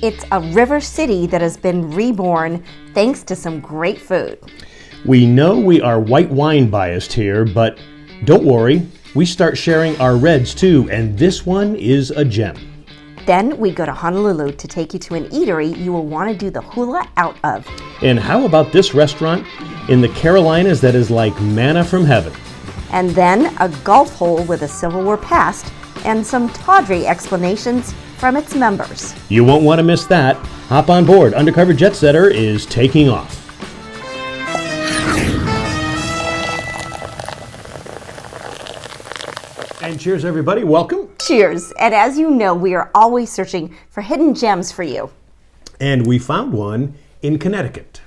It's a river city that has been reborn thanks to some great food. We know we are white wine biased here, but don't worry, we start sharing our reds too, and this one is a gem. Then we go to Honolulu to take you to an eatery you will want to do the hula out of. And how about this restaurant in the Carolinas that is like manna from heaven? And then a golf hole with a Civil War past and some tawdry explanations from its members. You won't want to miss that. Hop on board. Undercover Jetsetter is taking off. And cheers, everybody. Welcome. Cheers. And as you know, we are always searching for hidden gems for you. And we found one in Connecticut.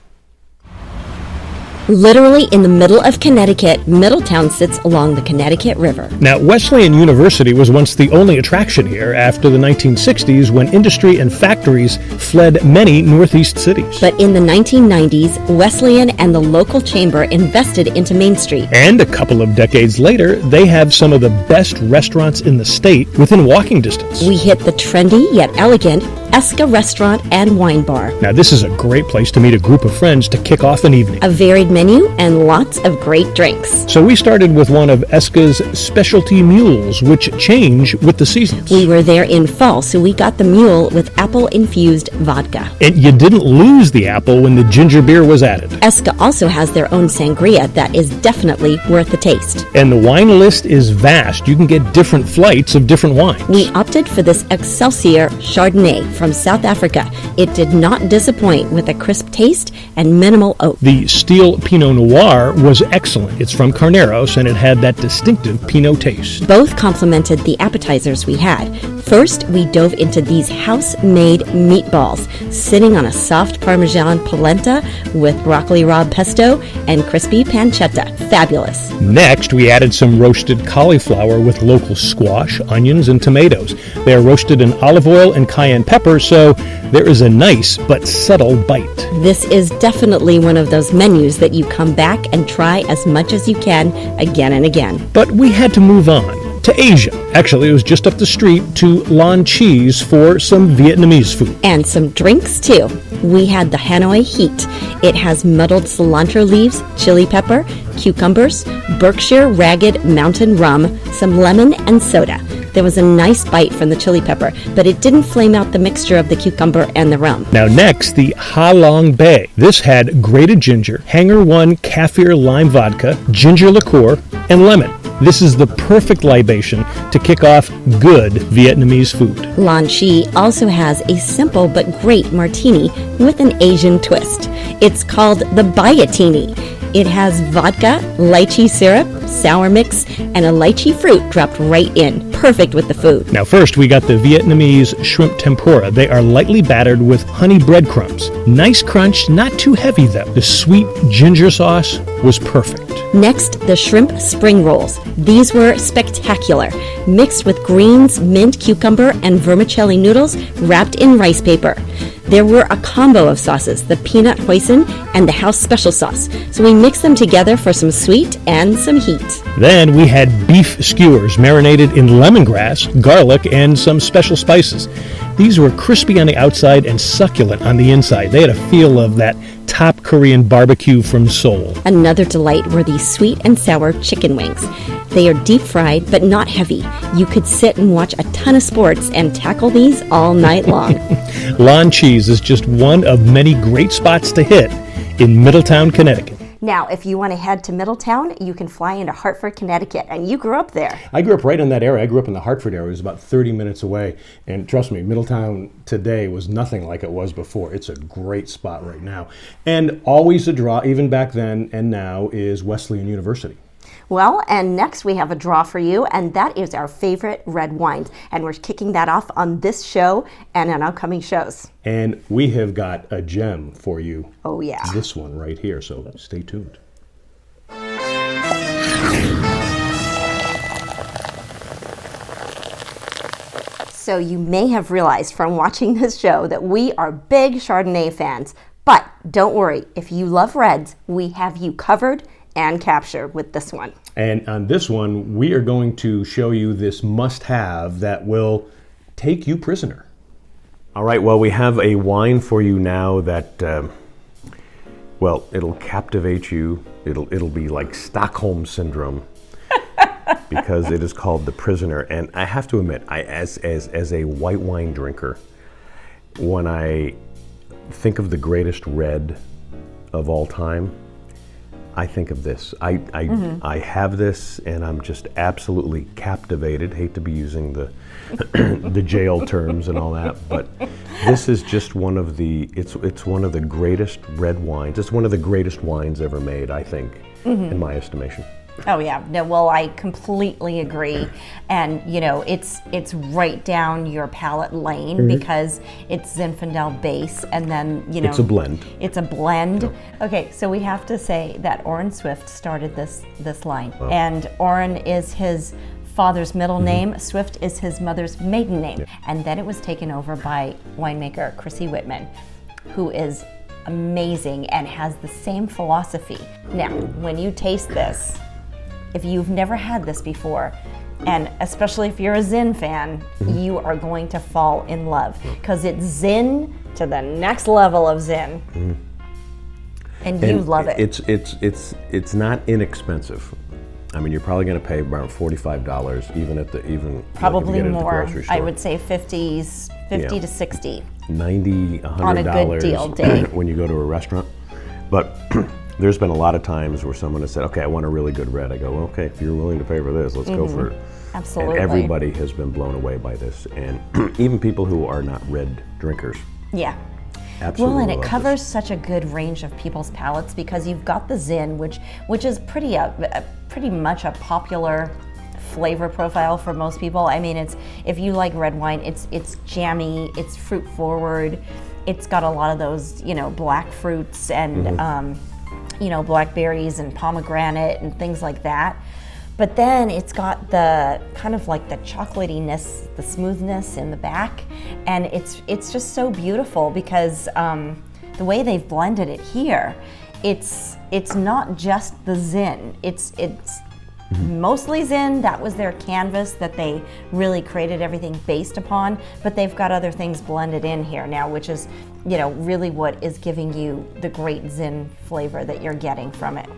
Literally in the middle of Connecticut, Middletown sits along the Connecticut River. Now, Wesleyan University was once the only attraction here after the 1960s when industry and factories fled many northeast cities. But in the 1990s, Wesleyan and the local chamber invested into Main Street. And a couple of decades later, they have some of the best restaurants in the state within walking distance. We hit the trendy yet elegant Eska Restaurant and Wine Bar. Now, this is a great place to meet a group of friends to kick off an evening. A varied menu and lots of great drinks. So we started with one of Eska's specialty mules, which change with the seasons. We were there in fall, so we got the mule with apple-infused vodka. And you didn't lose the apple when the ginger beer was added. Eska also has their own sangria that is definitely worth the taste. And the wine list is vast. You can get different flights of different wines. We opted for this Excelsior Chardonnay from South Africa. It did not disappoint with a crisp taste and minimal oak. The Steel Pinot Noir was excellent. It's from Carneros, and it had that distinctive Pinot taste. Both complemented the appetizers we had. First, we dove into these house-made meatballs, sitting on a soft Parmesan polenta with broccoli rabe pesto and crispy pancetta. Fabulous. Next, we added some roasted cauliflower with local squash, onions, and tomatoes. They are roasted in olive oil and cayenne pepper, so there is a nice but subtle bite. This is definitely one of those menus that you come back and try as much as you can again and again. But we had to move on to Asia. Actually, it was just up the street to Lan Cheese for some Vietnamese food. And some drinks, too. We had the Hanoi Heat. It has muddled cilantro leaves, chili pepper, cucumbers, Berkshire Ragged Mountain rum, some lemon, and soda. There was a nice bite from the chili pepper, but it didn't flame out the mixture of the cucumber and the rum. Now next, the Ha Long Bay. This had grated ginger, Hanger 1 Kaffir lime vodka, ginger liqueur, and lemon. This is the perfect libation to kick off good Vietnamese food. Lan Chi also has a simple but great martini with an Asian twist. It's called the Bayatini. It has vodka, lychee syrup, sour mix, and a lychee fruit dropped right in. Perfect with the food. Now first, we got the Vietnamese shrimp tempura. They are lightly battered with honey breadcrumbs. Nice crunch, not too heavy though. The sweet ginger sauce was perfect. Next, the shrimp spring rolls. These were spectacular. Mixed with greens, mint, cucumber, and vermicelli noodles wrapped in rice paper. There were a combo of sauces, the peanut hoisin and the house special sauce. So we mixed them together for some sweet and some heat. Then we had beef skewers marinated in lemongrass, garlic, and some special spices. These were crispy on the outside and succulent on the inside. They had a feel of that top Korean barbecue from Seoul. Another delight were these sweet and sour chicken wings. They are deep fried but not heavy. You could sit and watch a ton of sports and tackle these all night long. Lan Cheese is just one of many great spots to hit in Middletown, Connecticut. Now, if you want to head to Middletown, you can fly into Hartford, Connecticut, and you grew up there. I grew up right in that area. I grew up in the Hartford area. It was about 30 minutes away. And trust me, Middletown today was nothing like it was before. It's a great spot right now. And always a draw, even back then and now, is Wesleyan University. Well, and next we have a draw for you, and that is our favorite red wines. And we're kicking that off on this show and on upcoming shows. And we have got a gem for you. Oh, yeah. This one right here, so stay tuned. So you may have realized from watching this show that we are big Chardonnay fans. But don't worry, if you love reds, we have you covered and captured with this one. And on this one, we are going to show you this must-have that will take you prisoner. All right, well, we have a wine for you now that, well, it'll captivate you. It'll be like Stockholm Syndrome because it is called The Prisoner. And I have to admit, as a white wine drinker, when I think of the greatest red of all time, I think of this. I have this, and I'm just absolutely captivated. Hate to be using the the jail terms and all that, but this is just one of the. It's one of the greatest red wines. It's one of the greatest wines ever made, I think, in my estimation. Oh yeah, no, well, I completely agree, and you know, it's right down your palate lane because it's Zinfandel base, and then you know, It's a blend. It's a blend. Yep. Okay, so we have to say that Orrin Swift started this line, and Orrin is his father's middle name. Swift is his mother's maiden name, and then it was taken over by winemaker Chrissy Whitman, who is amazing and has the same philosophy. Now, when you taste this, if you've never had this before, and especially if you're a Zin fan, you are going to fall in love because it's Zin to the next level of Zin, and you love it. It's not inexpensive. I mean, you're probably going to pay around $45, even Probably if you get it at the more. grocery store. I would say 50 to 60 $90, $100 on a good deal day when you go to a restaurant. But there's been a lot of times where someone has said, okay, I want a really good red. I go, well, okay, if you're willing to pay for this, let's go for it. Absolutely. And everybody has been blown away by this. And even people who are not red drinkers. Yeah. Absolutely. Well, and it love covers this. such a good range of people's palates because you've got the Zin, which is pretty much a popular flavor profile for most people. I mean, it's if you like red wine, it's jammy, it's fruit forward, it's got a lot of those black fruits and blackberries and pomegranate and things like that. But then it's got the kind of like the chocolatiness, the smoothness in the back, and it's just so beautiful because the way they've blended it here, it's not just the Zin. It's mostly Zin. That was their canvas that they really created everything based upon. But they've got other things blended in here now, which is really what is giving you the great Zin flavor that you're getting from it.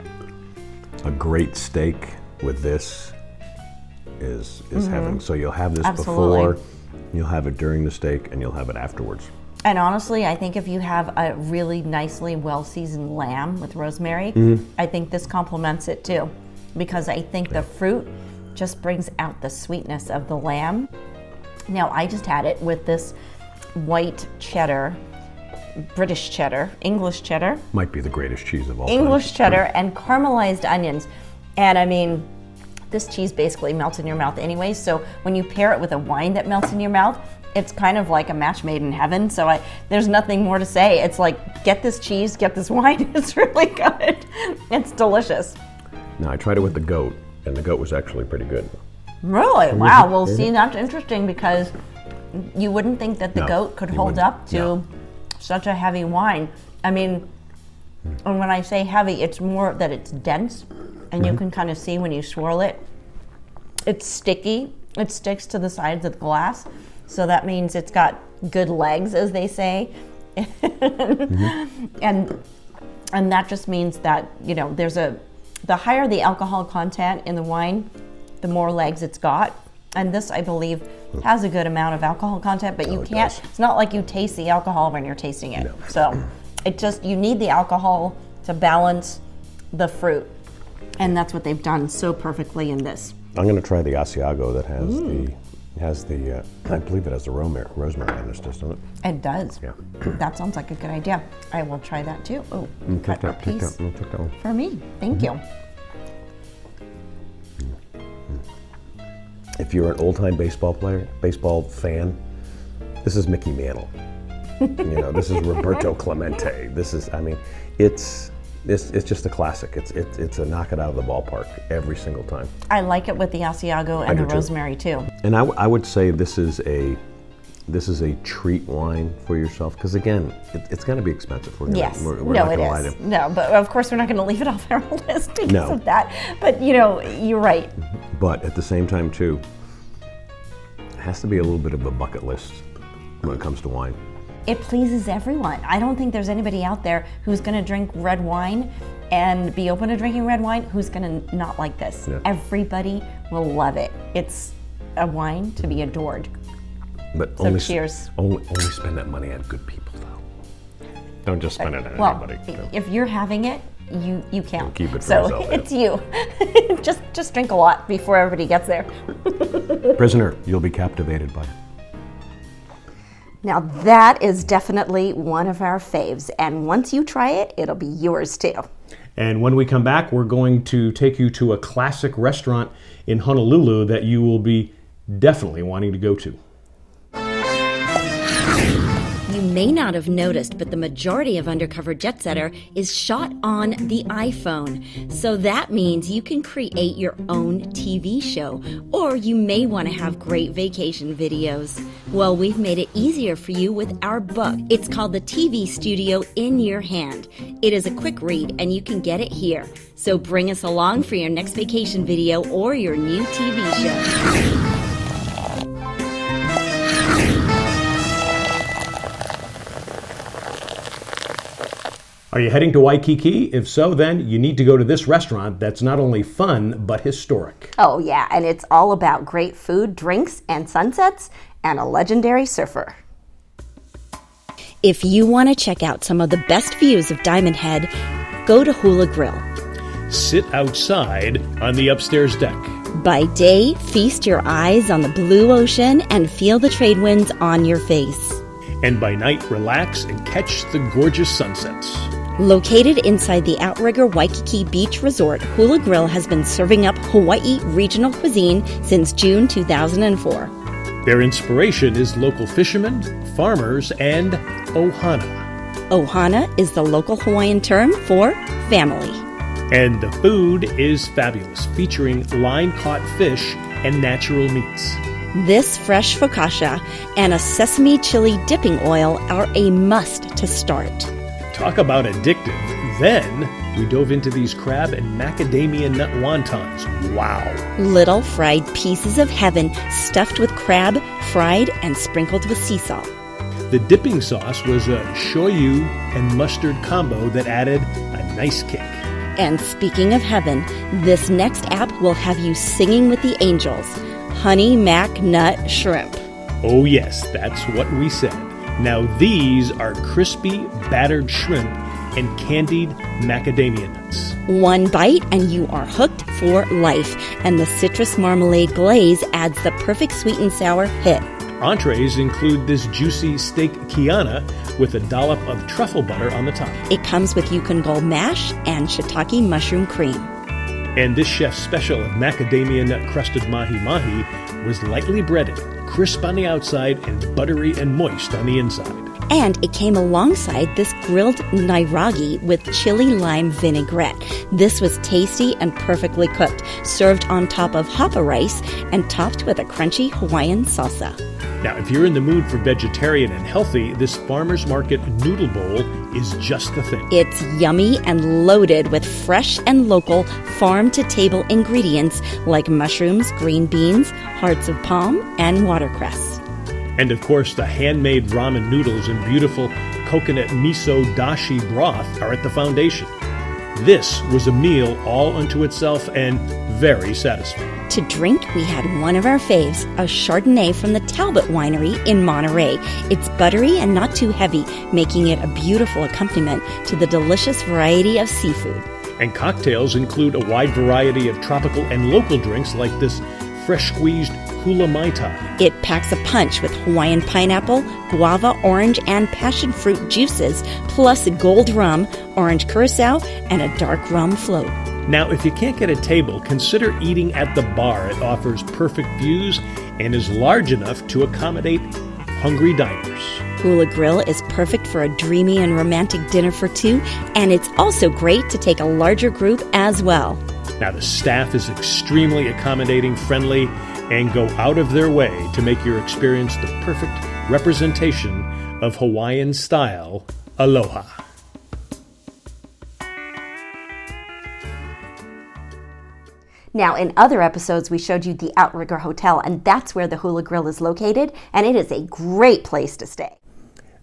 A great steak with this is heaven. So you'll have this Absolutely. before, you'll have it during the steak, and you'll have it afterwards. And honestly, I think if you have a really nicely well-seasoned lamb with rosemary, I think this complements it too, because I think the fruit just brings out the sweetness of the lamb. Now, I just had it with this white cheddar, British cheddar, English cheddar. Might be the greatest cheese of all time. English cheddar and caramelized onions. And I mean, this cheese basically melts in your mouth anyway, so when you pair it with a wine that melts in your mouth, it's kind of like a match made in heaven. So there's nothing more to say. It's like, get this cheese, get this wine. It's really good. It's delicious. Now, I tried it with the goat, and the goat was actually pretty good. Really? Wow. Well, see, that's interesting because you wouldn't think that the goat could hold up to such a heavy wine. I mean, and when I say heavy, it's more that it's dense, and you can kind of see when you swirl it. It's sticky. It sticks to the sides of the glass, so that means it's got good legs, as they say. And that just means that the higher the alcohol content in the wine, the more legs it's got. And this, I believe, has a good amount of alcohol content, but you can't. It's not like you taste the alcohol when you're tasting it. No. So you need the alcohol to balance the fruit, and that's what they've done so perfectly in this. I'm going to try the Asiago that has the I believe it has the rosemary in this, doesn't it? It does. Yeah. That sounds like a good idea. I will try that too. Oh, Take cut a that piece one. for me. Thank you. If you're an old-time baseball fan, this is Mickey Mantle. This is Roberto Clemente. This is, it's just a classic. It's a knock it out of the ballpark every single time. I like it with the Asiago and the rosemary too. And I would say this is a treat wine for yourself, because again, it's going to be expensive. We're not gonna lie to you. No, but of course we're not going to leave it off our list because of that. But you're right. But at the same time too, it has to be a little bit of a bucket list when it comes to wine. It pleases everyone. I don't think there's anybody out there who's going to drink red wine and be open to drinking red wine who's going to not like this. Yeah. Everybody will love it. It's a wine to be adored. But So cheers. Only spend that money on good people, though. Don't just spend it on Well, anybody. No. if you're having it, you count. Don't keep it for so yourself, yeah. it's you. just drink a lot before everybody gets there. Prisoner, you'll be captivated by it. Now that is definitely one of our faves, and once you try it, it'll be yours too. And when we come back, we're going to take you to a classic restaurant in Honolulu that you will be definitely wanting to go to. You may not have noticed, but the majority of Undercover Jetsetter is shot on the iPhone. So that means you can create your own TV show, or you may want to have great vacation videos. Well, we've made it easier for you with our book. It's called The TV Studio in Your Hand. It is a quick read, and you can get it here. So bring us along for your next vacation video or your new TV show. Are you heading to Waikiki? If so, then you need to go to this restaurant that's not only fun, but historic. Oh yeah, and it's all about great food, drinks, and sunsets, and a legendary surfer. If you want to check out some of the best views of Diamond Head, go to Hula Grill. Sit outside on the upstairs deck. By day, feast your eyes on the blue ocean and feel the trade winds on your face. And by night, relax and catch the gorgeous sunsets. Located inside the Outrigger Waikiki Beach Resort, Hula Grill has been serving up Hawaii regional cuisine since June 2004. Their inspiration is local fishermen, farmers, and ohana. Ohana is the local Hawaiian term for family. And the food is fabulous, featuring line-caught fish and natural meats. This fresh focaccia and a sesame chili dipping oil are a must to start. Talk about addictive. Then we dove into these crab and macadamia nut wontons. Wow. Little fried pieces of heaven stuffed with crab, fried and sprinkled with sea salt. The dipping sauce was a shoyu and mustard combo that added a nice kick. And speaking of heaven, this next app will have you singing with the angels. Honey mac nut shrimp. Oh yes, that's what we said. Now these are crispy battered shrimp and candied macadamia nuts. One bite and you are hooked for life, and the citrus marmalade glaze adds the perfect sweet and sour hit. Entrees include this juicy steak kiana with a dollop of truffle butter on the top. It comes with Yukon Gold mash and shiitake mushroom cream. And this chef's special of macadamia nut crusted mahi-mahi was lightly breaded, crisp on the outside and buttery and moist on the inside. And it came alongside this grilled nairagi with chili lime vinaigrette. This was tasty and perfectly cooked, served on top of hapa rice and topped with a crunchy Hawaiian salsa. Now, if you're in the mood for vegetarian and healthy, this farmer's market noodle bowl is just the thing. It's yummy and loaded with fresh and local farm-to-table ingredients like mushrooms, green beans, hearts of palm, and watercress. And of course, the handmade ramen noodles and beautiful coconut miso dashi broth are at the foundation. This was a meal all unto itself and very satisfying. To drink, we had one of our faves, a Chardonnay from the Talbot Winery in Monterey. It's buttery and not too heavy, making it a beautiful accompaniment to the delicious variety of seafood. And cocktails include a wide variety of tropical and local drinks like this fresh squeezed hula mai tai. It packs a punch with Hawaiian pineapple, guava, orange, and passion fruit juices, plus gold rum, orange curacao, and a dark rum float. Now, if you can't get a table, consider eating at the bar. It offers perfect views and is large enough to accommodate hungry diners. Hula Grill is perfect for a dreamy and romantic dinner for two, and it's also great to take a larger group as well. Now, the staff is extremely accommodating, friendly, and go out of their way to make your experience the perfect representation of Hawaiian-style aloha. Now, in other episodes, we showed you the Outrigger Hotel, and that's where the Hula Grill is located, and it is a great place to stay.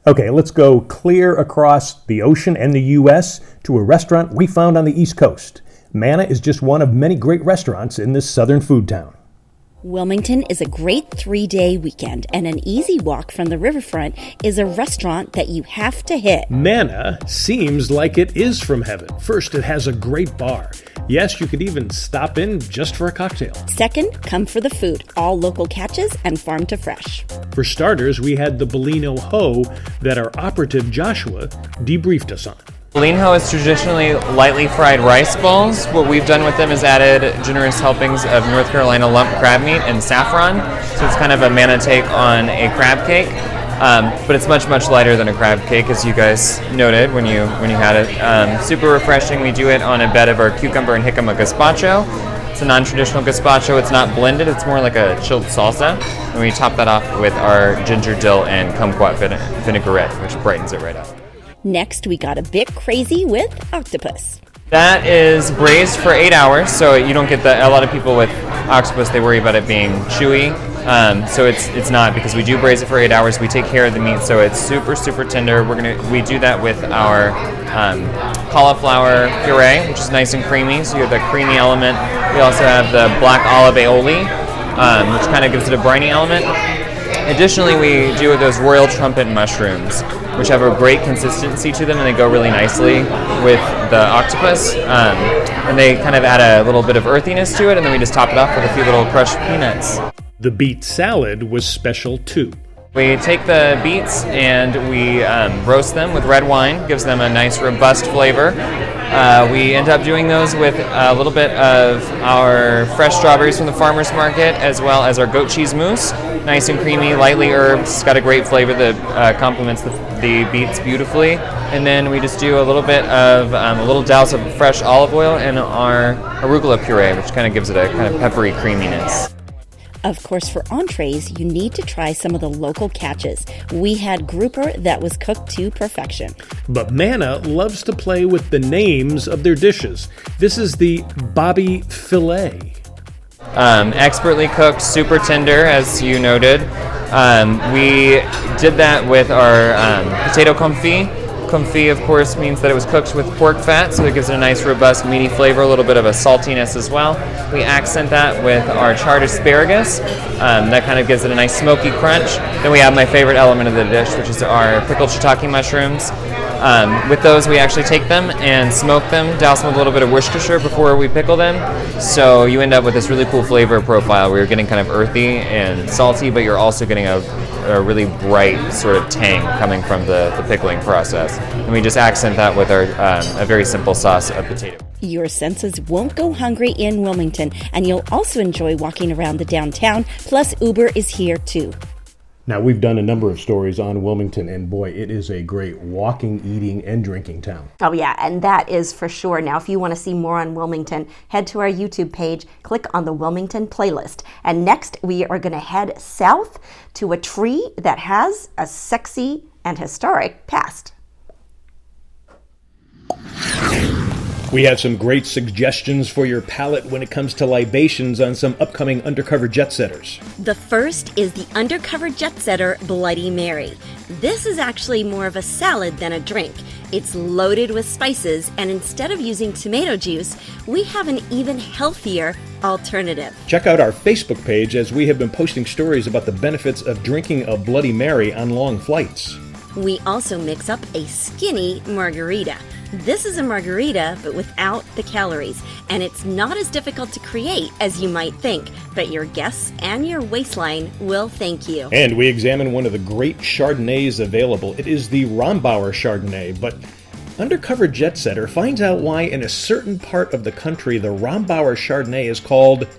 Okay, let's go clear across the ocean and the U.S. to a restaurant we found on the East Coast. Manna is just one of many great restaurants in this southern food town. Wilmington is a great 3-day weekend, and an easy walk from the riverfront is a restaurant that you have to hit. Manna seems like it is from heaven. First, it has a great bar. Yes, you could even stop in just for a cocktail. Second, come for the food, all local catches and farm to fresh. For starters, we had the Bolino Ho that our operative Joshua debriefed us on. Bolino is traditionally lightly fried rice balls. What we've done with them is added generous helpings of North Carolina lump crab meat and saffron. So it's kind of a Manna take on a crab cake, but it's much, much lighter than a crab cake, as you guys noted when you had it. Super refreshing. We do it on a bed of our cucumber and jicama gazpacho. It's a non-traditional gazpacho. It's not blended. It's more like a chilled salsa. And we top that off with our ginger, dill, and kumquat vinaigrette, which brightens it right up. Next, we got a bit crazy with octopus. That is braised for 8 hours, so you don't get a lot of people with octopus, they worry about it being chewy. So it's not, because we do braise it for 8 hours. We take care of the meat, so it's super, super tender. We do that with our cauliflower puree, which is nice and creamy, so you have that creamy element. We also have the black olive aioli, which kind of gives it a briny element. Additionally, we do those royal trumpet mushrooms, which have a great consistency to them, and they go really nicely with the octopus. And they kind of add a little bit of earthiness to it, and then we just top it off with a few little crushed peanuts. The beet salad was special too. We take the beets and we roast them with red wine, gives them a nice robust flavor. We end up doing those with a little bit of our fresh strawberries from the farmer's market, as well as our goat cheese mousse. Nice and creamy, lightly herbed. It's got a great flavor that complements the beets beautifully. And then we just do a little bit of a little douse of fresh olive oil in our arugula puree, which kind of gives it a kind of peppery creaminess. Of course, for entrees, you need to try some of the local catches. We had grouper that was cooked to perfection. But Manna loves to play with the names of their dishes. This is the Bobby Filet. Expertly cooked, super tender, as you noted. We did that with our potato confit. Confit, of course, means that it was cooked with pork fat, so it gives it a nice, robust, meaty flavor, a little bit of a saltiness as well. We accent that with our charred asparagus. That kind of gives it a nice smoky crunch. Then we have my favorite element of the dish, which is our pickled shiitake mushrooms. With those, we actually take them and smoke them, douse them with a little bit of Worcestershire before we pickle them. So you end up with this really cool flavor profile where you're getting kind of earthy and salty, but you're also getting a really bright sort of tang coming from the pickling process. And we just accent that with our a very simple sauce of potato. Your senses won't go hungry in Wilmington, and you'll also enjoy walking around the downtown, plus Uber is here too. Now, we've done a number of stories on Wilmington, and boy, it is a great walking, eating, and drinking town. Oh yeah, and that is for sure. Now, if you want to see more on Wilmington, head to our YouTube page, click on the Wilmington playlist. And next, we are going to head south to a tree that has a sexy and historic past. We have some great suggestions for your palate when it comes to libations on some upcoming Undercover Jetsetters. The first is the Undercover Jetsetter Bloody Mary. This is actually more of a salad than a drink. It's loaded with spices, and instead of using tomato juice, we have an even healthier alternative. Check out our Facebook page, as we have been posting stories about the benefits of drinking a Bloody Mary on long flights. We also mix up a skinny margarita. This is a margarita, but without the calories, and it's not as difficult to create as you might think, but your guests and your waistline will thank you. And we examine one of the great Chardonnays available. It is the Rombauer Chardonnay, but Undercover Jetsetter finds out why in a certain part of the country the Rombauer Chardonnay is called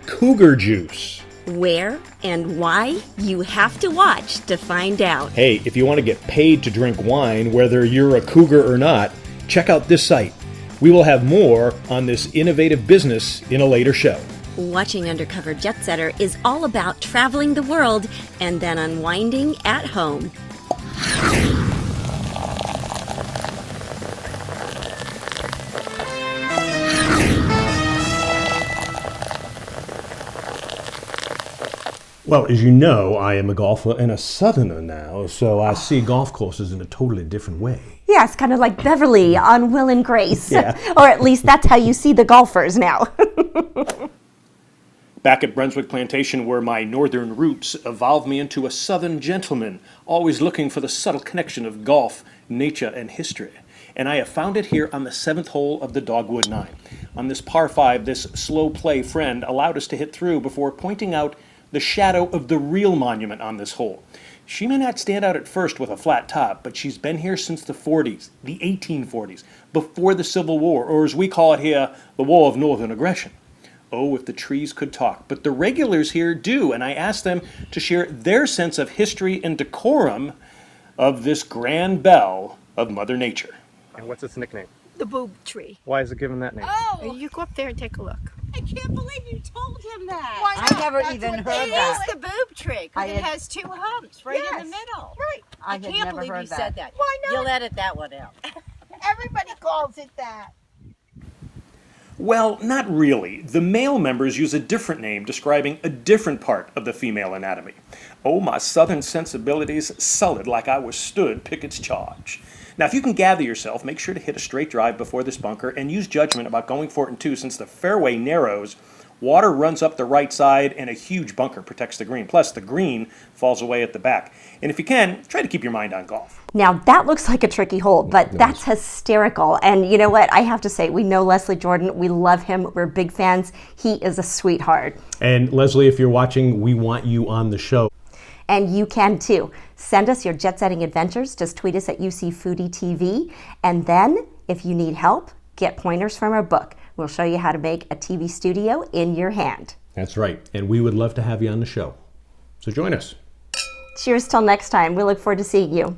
cougar juice. Where and why? You have to watch to find out. Hey, if you want to get paid to drink wine, whether you're a cougar or not, check out this site. We will have more on this innovative business in a later show. Watching Undercover Jetsetter is all about traveling the world and then unwinding at home. Well, as you know, I am a golfer and a southerner now, so I see golf courses in a totally different way. Yeah, it's kind of like Beverly on Will and Grace. Yeah. Or at least that's how you see the golfers now. Back at Brunswick Plantation, where my northern roots evolved me into a southern gentleman, always looking for the subtle connection of golf, nature, and history. And I have found it here on the 7th hole of the Dogwood 9. On this par 5, this slow play friend allowed us to hit through before pointing out the shadow of the real monument on this hole. She may not stand out at first with a flat top, but she's been here since the 40s, the 1840s, before the Civil War, or as we call it here, the War of Northern Aggression. Oh, if the trees could talk. But the regulars here do, and I asked them to share their sense of history and decorum of this grand belle of Mother Nature. And what's its nickname? The boob tree. Why is it given that name? Oh, you go up there and take a look. I can't believe you told him that. Why not? I never even heard that. It is the boob tree because it has 2 humps right in Yes. the middle. Right. I had can't never believe heard you that. said that. Why not? You'll edit that one out. Everybody calls it that. Well, not really. The male members use a different name describing a different part of the female anatomy. Oh, my southern sensibilities sullied like I was stood Pickett's charge. Now, if you can gather yourself, make sure to hit a straight drive before this bunker and use judgment about going for it in 2 since the fairway narrows. Water runs up the right side and a huge bunker protects the green. Plus, the green falls away at the back. And if you can, try to keep your mind on golf. Now, that looks like a tricky hole, but that's hysterical. And you know what? I have to say, we know Leslie Jordan. We love him. We're big fans. He is a sweetheart. And Leslie, if you're watching, we want you on the show. And you can too. Send us your jet-setting adventures. Just tweet us at UC Foodie TV. And then, if you need help, get pointers from our book. We'll show you how to make a TV studio in your hand. That's right. And we would love to have you on the show. So join us. Cheers till next time. We look forward to seeing you.